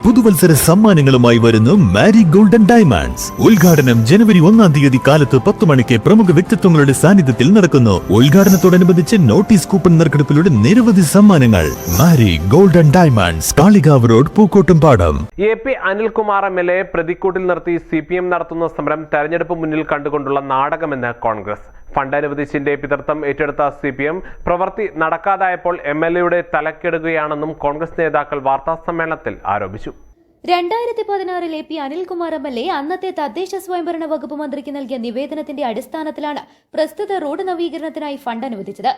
പുതുവത്സര സമ്മാനങ്ങളുമായി വരുന്നു മാരി golden diamonds. ഉദ്ഘാടനം ജനുവരി 1-ാം തീയതി കാലത്ത് 10 മണിക്ക് പ്രമുഖ വ്യക്തിത്വങ്ങളുടെ സാന്നിധ്യത്തിൽ നടക്കുന്നു. ഉദ്ഘാടനത്തോടനുബന്ധിച്ച് നോട്ടീസ് കൂപ്പൺ നറുക്കെടുപ്പിലൂടെ നിരവധി സമ്മാനങ്ങൾ. Mari golden diamonds, Kalikavu road, Pookkottumpadam. A P. Anilkumar MLA പ്രതിക്കൂട്ടിൽ നിർത്തി CPM നടത്തുന്ന സമരം തെരഞ്ഞെടുപ്പ് മുന്നിൽ കണ്ടുകൊണ്ടുള്ള നാടകമെന്ന് കോൺഗ്രസ്. ഫണ്ട് അനുവദിച്ചതിന്റെ പിതൃത്വം ഏറ്റെടുത്ത CPM പ്രവൃത്തി നടക്കാതായപ്പോൾ MLA-യുടെ തലക്കെടുകയാണെന്നും കോൺഗ്രസ് നേതാക്കൾ വാർത്താസമ്മേളനത്തിൽ ആരോപിച്ചു. 2016 എ.പി. അനിൽകുമാർ എം.എൽ.എ അന്നത്തെ തദ്ദേശ സ്വയംഭരണ വകുപ്പ് മന്ത്രിക്ക് നൽകിയ നിവേദനത്തിന്റെ അടിസ്ഥാനത്തിലാണ് പ്രസ്തുത റോഡ് നവീകരണത്തിനായി ഫണ്ട് അനുവദിച്ചത്.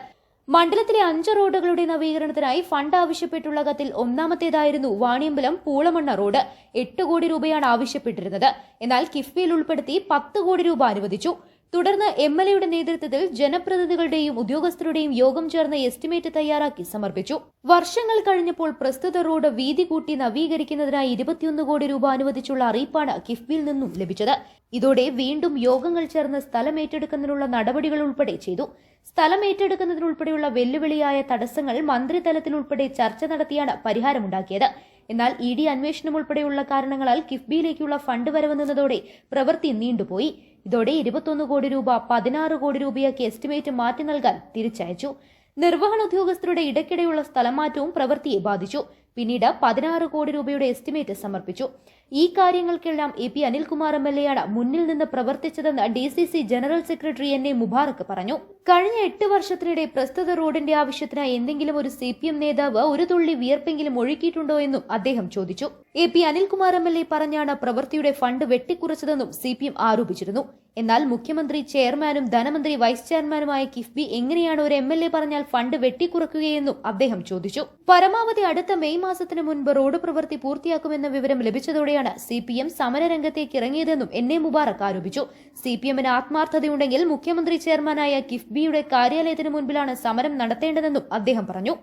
മണ്ഡലത്തിലെ 5 റോഡുകളുടെ നവീകരണത്തിനായി ഫണ്ട് ആവശ്യപ്പെട്ടുള്ള കത്തിൽ ഒന്നാമത്തേതായിരുന്നു വാണിയമ്പലം പൂളമണ്ണ റോഡ്. 8 കോടി രൂപയാണ് ആവശ്യപ്പെട്ടിരുന്നത്. എന്നാൽ കിഫ്ബിയിൽ ഉൾപ്പെടുത്തി 10 കോടി രൂപ അനുവദിച്ചു. തുടർന്ന് MLA-യുടെ നേതൃത്വത്തിൽ ജനപ്രതിനിധികളുടെയും ഉദ്യോഗസ്ഥരുടെയും യോഗം ചേർന്ന് എസ്റ്റിമേറ്റ് തയ്യാറാക്കി സമർപ്പിച്ചു. വർഷങ്ങൾ കഴിഞ്ഞപ്പോൾ പ്രസ്തുത റോഡ് വീതി കൂട്ടി നവീകരിക്കുന്നതിനായി 21 കോടി രൂപ അനുവദിച്ചുള്ള അറിയിപ്പാണ് കിഫ്ബിയിൽ നിന്നും ലഭിച്ചത്. ഇതോടെ വീണ്ടും യോഗങ്ങൾ ചേർന്ന് സ്ഥലം ഏറ്റെടുക്കുന്നതിനുള്ള നടപടികൾ ഉൾപ്പെടെ ചെയ്തു. സ്ഥലം ഏറ്റെടുക്കുന്നതിനുൾപ്പെടെയുള്ള വെല്ലുവിളിയായ തടസ്സങ്ങൾ മന്ത്രിതലത്തിൽ ഉൾപ്പെടെ ചർച്ച നടത്തിയാണ് പരിഹാരമുണ്ടാക്കിയത്. എന്നാൽ ED അന്വേഷണം ഉൾപ്പെടെയുള്ള കാരണങ്ങളാൽ കിഫ്ബിയിലേക്കുള്ള ഫണ്ട് വരവ് നിന്നതോടെ പ്രവൃത്തി നീണ്ടുപോയി. ഇതോടെ 21 കോടി രൂപ 16 കോടി രൂപയാക്കി എസ്റ്റിമേറ്റ് മാറ്റി നൽകാൻ തിരിച്ചയച്ചു. നിർവഹണ ഉദ്യോഗസ്ഥരുടെ ഇടയ്ക്കിടെയുള്ള സ്ഥലമാറ്റവും പ്രവൃത്തിയെ ബാധിച്ചു. പിന്നീട് 16 കോടി രൂപയുടെ എസ്റ്റിമേറ്റ് സമർപ്പിച്ചു. ഈ കാര്യങ്ങൾക്കെല്ലാം എ.പി. അനിൽകുമാർ എം.എൽ.എയാണ് മുന്നിൽ നിന്ന് പ്രവർത്തിച്ചതെന്ന് DCC ജനറൽ സെക്രട്ടറി N.A. മുബാറക്ക് പറഞ്ഞു. കഴിഞ്ഞ 8 വർഷത്തിനിടെ പ്രസ്തുത റോഡിന്റെ ആവശ്യത്തിനായി എന്തെങ്കിലും ഒരു CPM നേതാവ് ഒരു തുള്ളി വിയർപ്പെങ്കിലും ഒഴുക്കിയിട്ടുണ്ടോ എന്നും അദ്ദേഹം ചോദിച്ചു. എ.പി. അനിൽകുമാർ എം.എൽ.എ പറഞ്ഞാണ് പ്രവൃത്തിയുടെ ഫണ്ട് വെട്ടിക്കുറച്ചതെന്നും CPM ആരോപിച്ചിരുന്നു. എന്നാൽ മുഖ്യമന്ത്രി, ചെയർമാനും ധനമന്ത്രി, വൈസ് ചെയർമാനുമായ കിഫ്ബി എങ്ങനെയാണ് ഒരു MLA പറഞ്ഞാൽ ഫണ്ട് വെട്ടിക്കുറക്കുകയെന്നും അദ്ദേഹം ചോദിച്ചു. പരമാവധി അടുത്ത മെയ് മാസത്തിന് മുൻപ് റോഡ് പ്രവൃത്തി പൂർത്തിയാക്കുമെന്ന വിവരം ലഭിച്ചതോടെയാണ് CPM സമരരംഗത്തേക്ക് ഇറങ്ങിയതെന്നും N.A. മുബാറക്ക് ആരോപിച്ചു. CPM-ന് ആത്മാർത്ഥതയുണ്ടെങ്കിൽ മുഖ്യമന്ത്രി ചെയർമാനായ കിഫ്ബിയുടെ കാര്യാലയത്തിന് മുൻപിലാണ് സമരം നടത്തേണ്ടതെന്നും അദ്ദേഹം പറഞ്ഞു.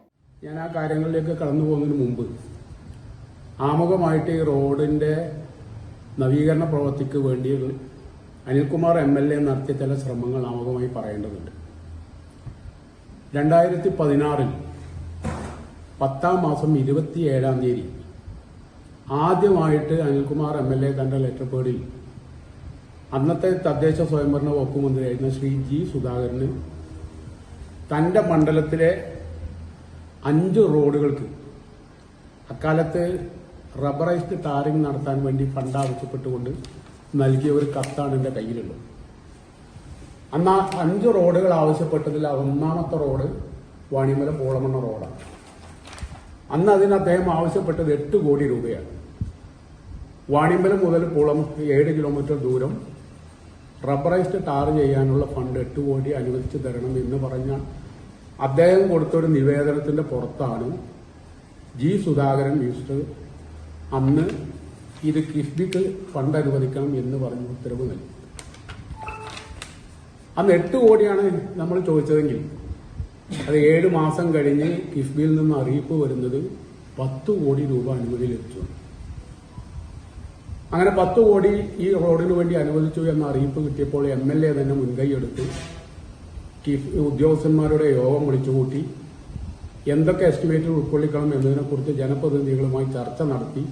ഞാൻ ആ കാര്യങ്ങളിലേക്ക് കടന്നു പോകുന്നതിന് മുമ്പ് ആമുഖമായിട്ട് ഈ റോഡിന്റെ നവീകരണ പ്രവൃത്തിക്ക് വേണ്ടി അനിൽകുമാർ MLA നടത്തിയ ചില ശ്രമങ്ങൾ ആമുഖമായി പറയേണ്ടതുണ്ട്. 2016 10-ാം മാസം 27-ാം തീയതി ആദ്യമായിട്ട് അനിൽകുമാർ MLA തന്റെ ലെറ്റർ പേഡിൽ അന്നത്തെ തദ്ദേശ സ്വയംഭരണ വകുപ്പ് മന്ത്രിയായിരുന്ന ശ്രീ G. സുധാകരന് തന്റെ മണ്ഡലത്തിലെ 5 റോഡുകൾക്ക് അക്കാലത്ത് റബ്ബറൈസ്ഡ് ടാറിംഗ് നടത്താൻ വേണ്ടി ഫണ്ട് ആവശ്യപ്പെട്ടുകൊണ്ട് നൽകിയ ഒരു കത്താണ് എൻ്റെ കയ്യിലുള്ളത്. അന്ന് 5 റോഡുകൾ ആവശ്യപ്പെട്ടതിൽ ഒന്നാമത്തെ റോഡ് വാണിമല പൂളമണ്ണ റോഡാണ്. അന്ന് അതിന് അദ്ദേഹം ആവശ്യപ്പെട്ടത് 8 കോടി രൂപയാണ്. വാണിമലം മുതൽ പൂളം 7 കിലോമീറ്റർ ദൂരം റബ്ബറൈസ്ഡ് ടാർ ചെയ്യാനുള്ള ഫണ്ട് 8 കോടി അനുവദിച്ചു തരണം എന്ന് പറഞ്ഞ അദ്ദേഹം കൊടുത്തൊരു നിവേദനത്തിന്റെ പുറത്താണ് G. സുധാകരൻ മിനിസ്റ്റർ അന്ന് ഇത് കിഫ്ബിക്ക് ഫണ്ട് അനുവദിക്കണം എന്ന് പറഞ്ഞ് ഉത്തരവ് നൽകി. അന്ന് 8 കോടിയാണ് നമ്മൾ ചോദിച്ചതെങ്കിൽ അത് 7 മാസം കഴിഞ്ഞ് കിഫ്ബിയിൽ നിന്ന് അറിയിപ്പ് വരുന്നത് 10 കോടി രൂപ അനുമതി ലഭിച്ചു. അങ്ങനെ 10 കോടി ഈ റോഡിന് വേണ്ടി അനുവദിച്ചു എന്ന അറിയിപ്പ് കിട്ടിയപ്പോൾ MLA തന്നെ മുൻകൈയെടുത്ത് ഉദ്യോഗസ്ഥന്മാരുടെ യോഗം വിളിച്ചുകൂട്ടി എന്തൊക്കെ എസ്റ്റിമേറ്റ് ഉൾക്കൊള്ളിക്കണം എന്നതിനെക്കുറിച്ച് ജനപ്രതിനിധികളുമായി ചർച്ച നടത്തി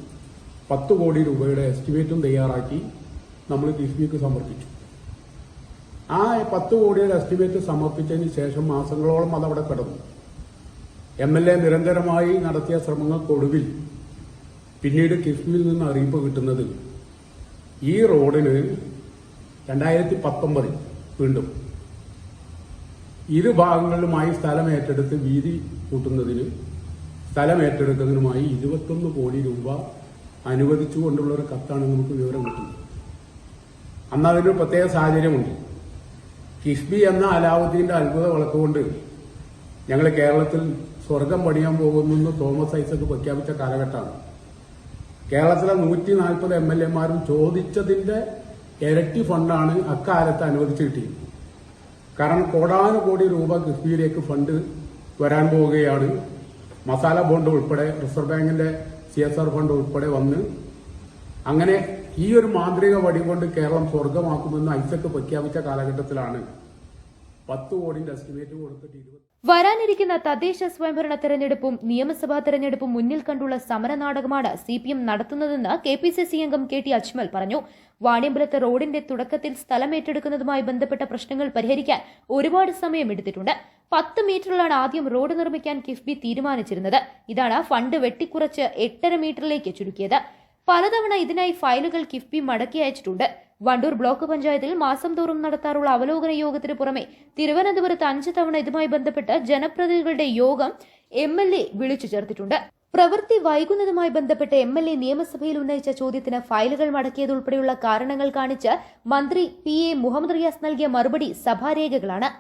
10 കോടി രൂപയുടെ എസ്റ്റിമേറ്റും തയ്യാറാക്കി നമ്മൾ കിഫ്ബിക്ക് സമർപ്പിച്ചു. ആ 10 കോടിയുടെ എസ്റ്റിമേറ്റ് സമർപ്പിച്ചതിന് ശേഷം മാസങ്ങളോളം അതവിടെ കിടന്നു. MLA നിരന്തരമായി നടത്തിയ ശ്രമങ്ങൾക്കൊടുവിൽ പിന്നീട് കിഫ്ബിയിൽ നിന്ന് അറിയിപ്പ് കിട്ടുന്നത് ഈ റോഡിന് 2019 വീണ്ടും 2 ഭാഗങ്ങളിലുമായി സ്ഥലം ഏറ്റെടുത്ത് വീതി കൂട്ടുന്നതിന് സ്ഥലം ഏറ്റെടുക്കുന്നതിനുമായി 21 കോടി രൂപ അനുവദിച്ചുകൊണ്ടുള്ള ഒരു കത്താണ് നമുക്ക് വിവരം കിട്ടുന്നത്. അന്ന് അതിനൊരു പ്രത്യേക സാഹചര്യമുണ്ട്. കിഫ്ബി എന്ന അലാവുദ്ദീന്റെ അത്ഭുത വിളക്കുകൊണ്ട് ഞങ്ങൾ കേരളത്തിൽ സ്വർഗം പണിയാൻ പോകുന്നു തോമസ് ഐസക് പ്രഖ്യാപിച്ച കാലഘട്ടമാണ്. കേരളത്തിലെ 140 MLA-മാരും ചോദിച്ചതിന്റെ ഇരട്ടി ഫണ്ടാണ് അക്കാലത്ത് അനുവദിച്ചു കിട്ടിയത്. കാരണം കോടാനുകോടി രൂപ കിഫ്ബിയിലേക്ക് ഫണ്ട് വരാൻ പോവുകയാണ്. മസാല ബോണ്ട് ഉൾപ്പെടെ റിസർവ് ബാങ്കിന്റെ CSR ഫണ്ട് ഉൾപ്പെടെ വന്ന് അങ്ങനെ ഈ ഒരു മാന്ത്രിക വടി കൊണ്ട് കേരളം സ്വർഗമാക്കുമെന്ന് ഐസക് പ്രഖ്യാപിച്ച കാലഘട്ടത്തിലാണ് 10 കോടിന്റെ എസ്റ്റിമേറ്റ് കൊടുത്തിട്ട് 20. വരാനിരിക്കുന്ന തദ്ദേശ സ്വയംഭരണ തെരഞ്ഞെടുപ്പും നിയമസഭാ തെരഞ്ഞെടുപ്പും മുന്നിൽ കണ്ടുള്ള സമരനാടകമാണ് CPM നടത്തുന്നതെന്ന് KPCC അംഗം KT അജ്മൽ പറഞ്ഞു. വാണിയമ്പലത്ത് റോഡിന്റെ തുടക്കത്തിൽ സ്ഥലം ഏറ്റെടുക്കുന്നതുമായി ബന്ധപ്പെട്ട പ്രശ്നങ്ങൾ പരിഹരിക്കാൻ ഒരുപാട് സമയമെടുത്തിട്ടുണ്ട്. 10 മീറ്ററിലാണ് ആദ്യം റോഡ് നിർമ്മിക്കാൻ കിഫ്ബി തീരുമാനിച്ചിരുന്നത്. ഇതാണ് ഫണ്ട് വെട്ടിക്കുറച്ച് 8.5 മീറ്ററിലേക്ക് ചുരുക്കിയത്. പലതവണ ഇതിനായി ഫയലുകൾ കിഫ്ബി മടക്കി അയച്ചിട്ടുണ്ട്. വണ്ടൂർ ബ്ലോക്ക് പഞ്ചായത്തിൽ മാസം തോറും നടത്താറുള്ള അവലോകന യോഗത്തിന് പുറമെ തിരുവനന്തപുരത്ത് 5 തവണ ഇതുമായി ബന്ധപ്പെട്ട് ജനപ്രതിനിധികളുടെ യോഗം MLA വിളിച്ചു ചേർത്തിട്ടുണ്ട്. പ്രവൃത്തി വൈകുന്നതുമായി ബന്ധപ്പെട്ട് MLA നിയമസഭയിൽ ഉന്നയിച്ച ചോദ്യത്തിന് ഫയലുകൾ മടക്കിയതുൾപ്പെടെയുള്ള കാരണങ്ങൾ കാണിച്ച് മന്ത്രി PA മുഹമ്മദ് റിയാസ് നൽകിയ മറുപടി സഭാരേഖകളാണ്.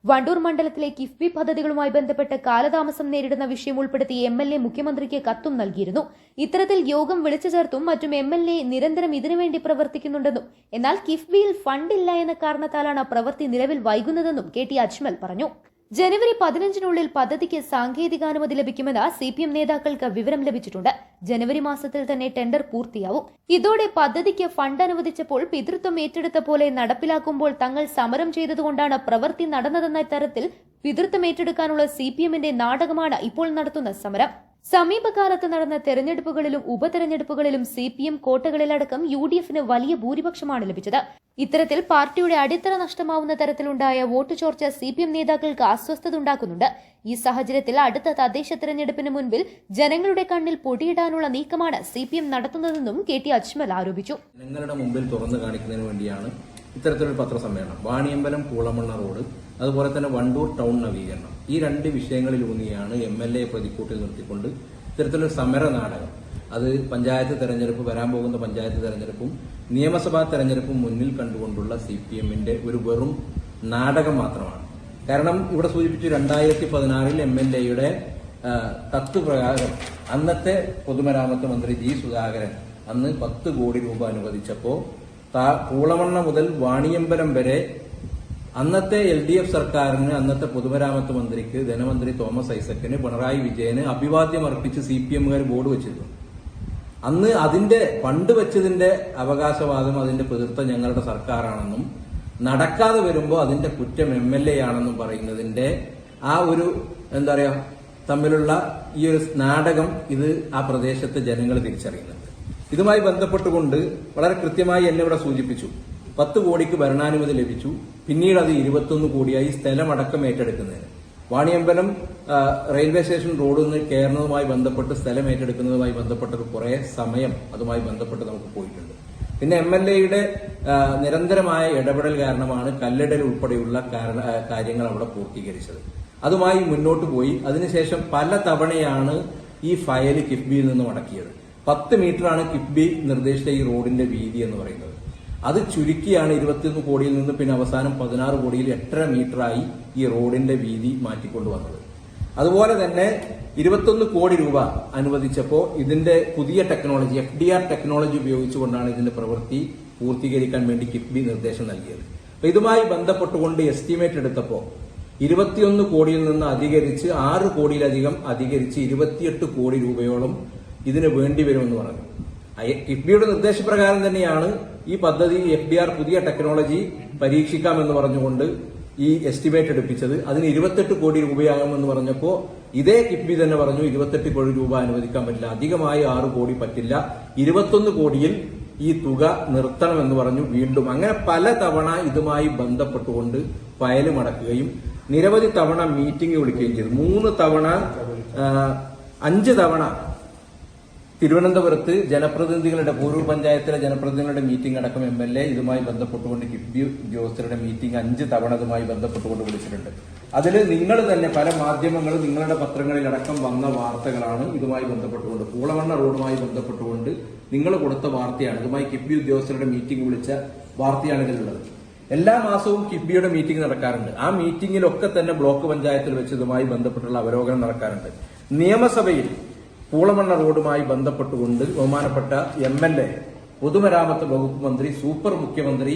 വണ്ടൂർ മണ്ഡലത്തിലെ കിഫ്ബി പദ്ധതികളുമായി ബന്ധപ്പെട്ട് കാലതാമസം നേരിടുന്ന വിഷയം ഉൾപ്പെടുത്തി MLA മുഖ്യമന്ത്രിക്ക് കത്തും നൽകിയിരുന്നു. ഇത്തരത്തിൽ യോഗം വിളിച്ചു ചേർത്തും മറ്റും MLA നിരന്തരം ഇതിനുവേണ്ടി പ്രവർത്തിക്കുന്നുണ്ടെന്നും എന്നാൽ കിഫ്ബിയിൽ ഫണ്ടില്ല എന്ന കാരണത്താലാണ് പ്രവൃത്തി നിലവിൽ വൈകുന്നതെന്നും KT അജ്മൽ പറഞ്ഞു. ജനുവരി 15-നുള്ളിൽ പദ്ധതിക്ക് സാങ്കേതികാനുമതി ലഭിക്കുമെന്ന് CPM നേതാക്കൾക്ക് വിവരം ലഭിച്ചിട്ടുണ്ട്. ജനുവരി മാസത്തിൽ തന്നെ ടെൻഡർ പൂർത്തിയാവും. ഇതോടെ പദ്ധതിക്ക് ഫണ്ട് അനുവദിച്ചപ്പോൾ പിതൃത്വം ഏറ്റെടുത്ത പോലെ നടപ്പിലാക്കുമ്പോൾ തങ്ങൾ സമരം ചെയ്തതുകൊണ്ടാണ് പ്രവൃത്തി നടന്നതെന്ന തരത്തിൽ പിതൃത്വം ഏറ്റെടുക്കാനുള്ള CPMന്റെ നാടകമാണ് ഇപ്പോൾ നടത്തുന്ന സമരം. സമീപകാലത്ത് നടന്ന തെരഞ്ഞെടുപ്പുകളിലും ഉപതെരഞ്ഞെടുപ്പുകളിലും CPM കോട്ടകളിലടക്കം UDFന് വലിയ ഭൂരിപക്ഷമാണ് ലഭിച്ചത്. ഇത്തരത്തിൽ പാർട്ടിയുടെ അടിത്തറ നഷ്ടമാവുന്ന തരത്തിലുണ്ടായ വോട്ട് ചോർച്ച CPM നേതാക്കൾക്ക് അസ്വസ്ഥത ഉണ്ടാക്കുന്നുണ്ട്. ഈ സാഹചര്യത്തിൽ അടുത്ത തദ്ദേശ തെരഞ്ഞെടുപ്പിന് മുൻപിൽ ജനങ്ങളുടെ കണ്ണിൽ പൊടിയിടാനുള്ള നീക്കമാണ് CPM നടത്തുന്നതെന്നും KT അജ്മൽ ആരോപിച്ചു. ജനങ്ങളുടെ മുമ്പിൽ തുറന്നു കാണിക്കുന്നതിന് വേണ്ടിയാണ് ഇത്തരത്തിലൊരു പത്രസമ്മേളനം. വാണിയമ്പലം പൂളമണ്ണ റോഡ്, അതുപോലെ തന്നെ വണ്ടൂർ ടൗൺ നവീകരണം, ഈ 2 വിഷയങ്ങളിലൂന്നിയാണ് MLA പ്രതിക്കൂട്ടിൽ നിർത്തിക്കൊണ്ട് ഇത്തരത്തിലൊരു സമര നാടകം. അത് പഞ്ചായത്ത് തെരഞ്ഞെടുപ്പ്, വരാൻ പോകുന്ന പഞ്ചായത്ത് തെരഞ്ഞെടുപ്പും നിയമസഭാ തെരഞ്ഞെടുപ്പും മുന്നിൽ കണ്ടുകൊണ്ടുള്ള CPMന്റെ ഒരു വെറും നാടകം മാത്രമാണ്. കാരണം ഇവിടെ സൂചിപ്പിച്ചു 2016 MLAയുടെ തത്വപ്രകാരം അന്നത്തെ പൊതുമരാമത്ത് മന്ത്രി G. സുധാകരൻ അന്ന് 10 കോടി രൂപ അനുവദിച്ചപ്പോൾ പൂളമണ്ണ മുതൽ വാണിയമ്പലം വരെ അന്നത്തെ LDF സർക്കാരിന്, അന്നത്തെ പൊതുമരാമത്ത് മന്ത്രിക്ക്, ധനമന്ത്രി തോമസ് ഐസക്കിന്, പിണറായി വിജയന് അഭിവാദ്യം അർപ്പിച്ച് CPMകാർ ബോർഡ് വെച്ചിരുന്നു. അന്ന് അതിന്റെ ഫണ്ട് വെച്ചതിന്റെ അവകാശവാദം, അതിന്റെ പിതൃത്വം ഞങ്ങളുടെ സർക്കാരാണെന്നും നടക്കാതെ വരുമ്പോൾ അതിന്റെ കുറ്റം MLA ആണെന്നും പറയുന്നതിന്റെ ആ ഒരു എന്താ പറയാ തമ്മിലുള്ള ഈ ഒരു നാടകം ഇത് ആ പ്രദേശത്തെ ജനങ്ങൾ തിരിച്ചറിയുന്നുണ്ട്. ഇതുമായി ബന്ധപ്പെട്ടുകൊണ്ട് വളരെ കൃത്യമായി എന്നെ ഇവിടെ സൂചിപ്പിച്ചു. 10 കോടിക്ക് ഭരണാനുമതി ലഭിച്ചു. പിന്നീട് അത് 21 കോടിയായി സ്ഥലമടക്കം ഏറ്റെടുക്കുന്നതിന്. വാണിയമ്പലം റെയിൽവേ സ്റ്റേഷൻ റോഡിൽ നിന്ന് കയറുന്നതുമായി ബന്ധപ്പെട്ട് സ്ഥലം ഏറ്റെടുക്കുന്നതുമായി ബന്ധപ്പെട്ടത് കുറെ സമയം അതുമായി ബന്ധപ്പെട്ട് നമുക്ക് പോയിട്ടുണ്ട്. പിന്നെ MLAയുടെ നിരന്തരമായ ഇടപെടൽ കാരണമാണ് കല്ലിടൽ ഉൾപ്പെടെയുള്ള കാര്യങ്ങൾ അവിടെ പൂർത്തീകരിച്ചത്. അതുമായി മുന്നോട്ട് പോയി. അതിനുശേഷം പല തവണയാണ് ഈ ഫയൽ കിഫ്ബിയിൽ നിന്ന് മടക്കിയത്. 10 മീറ്ററാണ് കിഫ്ബി നിർദ്ദേശിച്ച ഈ റോഡിന്റെ വീതി എന്ന് പറയുന്നത്. അത് ചുരുക്കിയാണ് 21 കോടിയിൽ നിന്ന് പിന്നെ അവസാനം 16 കോടിയിൽ 8.5 മീറ്ററായി ഈ റോഡിന്റെ വീതി മാറ്റിക്കൊണ്ടുവന്നത്. അതുപോലെ തന്നെ 21 കോടി രൂപ അനുവദിച്ചപ്പോൾ ഇതിന്റെ പുതിയ ടെക്നോളജി FDR ടെക്നോളജി ഉപയോഗിച്ചുകൊണ്ടാണ് ഇതിന്റെ പ്രവൃത്തി പൂർത്തീകരിക്കാൻ വേണ്ടി കിഫ്ബി നിർദ്ദേശം നൽകിയത്. അപ്പൊ ഇതുമായി ബന്ധപ്പെട്ടുകൊണ്ട് എസ്റ്റിമേറ്റ് എടുത്തപ്പോൾ 21 കോടിയിൽ നിന്ന് അധികരിച്ച് 6 കോടിയിലധികം അധികരിച്ച് 28 കോടി രൂപയോളം ഇതിന് വേണ്ടി വരുമെന്ന് പറഞ്ഞു. കിഫ്ബിയുടെ നിർദ്ദേശപ്രകാരം തന്നെയാണ് ഈ പദ്ധതി FDR പുതിയ ടെക്നോളജി പരീക്ഷിക്കാമെന്ന് പറഞ്ഞുകൊണ്ട് ഈ എസ്റ്റിമേറ്റ് എടുപ്പിച്ചത്. അതിന് 28 കോടി രൂപയാകുമെന്ന് പറഞ്ഞപ്പോൾ ഇതേ കിഫ്ബി തന്നെ പറഞ്ഞു 28 കോടി രൂപ അനുവദിക്കാൻ പറ്റില്ല, അധികമായി 6 കോടി പറ്റില്ല, 21 കോടിയിൽ ഈ തുക നിർത്തണമെന്ന് പറഞ്ഞു. വീണ്ടും അങ്ങനെ പല തവണ ഇതുമായി ബന്ധപ്പെട്ടുകൊണ്ട് ഫയൽ മടക്കുകയും നിരവധി തവണ മീറ്റിംഗ് വിളിക്കുകയും ചെയ്തു. 3 തവണ 5 തവണ തിരുവനന്തപുരത്ത് ജനപ്രതിനിധികളുടെ, പൂർവ്വ പഞ്ചായത്തിലെ ജനപ്രതിനിധികളുടെ മീറ്റിംഗ് അടക്കം MLA ഇതുമായി ബന്ധപ്പെട്ടുകൊണ്ട് കിഫ്ബി ഉദ്യോഗസ്ഥരുടെ മീറ്റിംഗ് 5 തവണ ഇതുമായി ബന്ധപ്പെട്ടുകൊണ്ട് വിളിച്ചിട്ടുണ്ട്. അതിൽ നിങ്ങൾ തന്നെ പല മാധ്യമങ്ങളും നിങ്ങളുടെ പത്രങ്ങളിലടക്കം വന്ന വാർത്തകളാണ് ഇതുമായി ബന്ധപ്പെട്ടുകൊണ്ട്, പൂളമണ്ണ റോഡുമായി ബന്ധപ്പെട്ടുകൊണ്ട് നിങ്ങൾ കൊടുത്ത വാർത്തയാണ്. ഇതുമായി കിഫ്ബി ഉദ്യോഗസ്ഥരുടെ മീറ്റിംഗ് വിളിച്ച വാർത്തയാണ് ഇതിലുള്ളത്. എല്ലാ മാസവും കിഫ്ബിയുടെ മീറ്റിംഗ് നടക്കാറുണ്ട്. ആ മീറ്റിംഗിലൊക്കെ തന്നെ ബ്ലോക്ക് പഞ്ചായത്തിൽ വെച്ച് ഇതുമായി ബന്ധപ്പെട്ടുള്ള അവലോകനം നടക്കാറുണ്ട്. നിയമസഭയിൽ പൂളമണ്ണ റോഡുമായി ബന്ധപ്പെട്ടുകൊണ്ട് ബഹുമാനപ്പെട്ട MLA പൊതുമരാമത്ത് വകുപ്പ് മന്ത്രി സൂപ്പർ മുഖ്യമന്ത്രി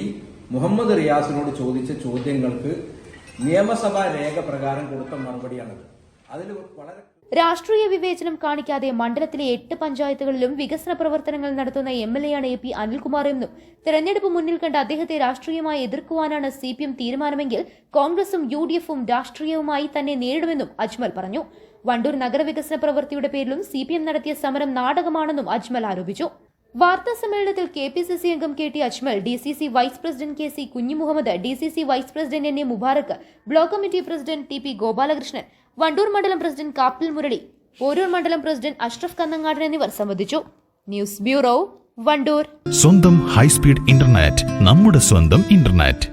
മുഹമ്മദ് റിയാസിനോട് ചോദിച്ച ചോദ്യങ്ങൾക്ക് നിയമസഭാ രേഖ പ്രകാരം കൊടുത്ത മറുപടിയാണത്. അതിൽ വളരെ രാഷ്ട്രീയ വിവേചനം കാണിക്കാതെ മണ്ഡലത്തിലെ 8 പഞ്ചായത്തുകളിലും വികസന പ്രവർത്തനങ്ങൾ നടത്തുന്ന എംഎൽഎയാണ് എ പി അനിൽകുമാർ എന്നും തെരഞ്ഞെടുപ്പ് മുന്നിൽ കണ്ട് അദ്ദേഹത്തെ രാഷ്ട്രീയമായി എതിർക്കുവാനാണ് സിപിഎം തീരുമാനമെങ്കിൽ കോൺഗ്രസും യുഡിഎഫും രാഷ്ട്രീയവുമായി തന്നെ നേരിടുമെന്നും അജ്മൽ പറഞ്ഞു. വണ്ടൂർ നഗരവികസന പ്രവൃത്തിയുടെ പേരിലും സിപിഎം നടത്തിയ സമരം നാടകമാണെന്നും അജ്മൽ ആരോപിച്ചു. വാർത്താ സമ്മേളനത്തിൽ കെപിസിസി അംഗം K T Ajmal, DCC vice president K C Kunjimuhammad, DCC vice president N A Mubarak, block committee president T P Gopalakrishnan, Wandoor മണ്ഡലം പ്രസിഡന്റ് കാപ്പിൽ മുരളി, ഓരൂർ മണ്ഡലം പ്രസിഡന്റ് അഷ്റഫ് കന്നങ്ങാടൻ എന്നിവർ സംബന്ധിച്ചു. News bureau, Wandoor. സ്വന്തം ഹൈസ്പീഡ് ഇന്റർനെറ്റ്, നമ്മുടെ സ്വന്തം ഇന്റർനെറ്റ്.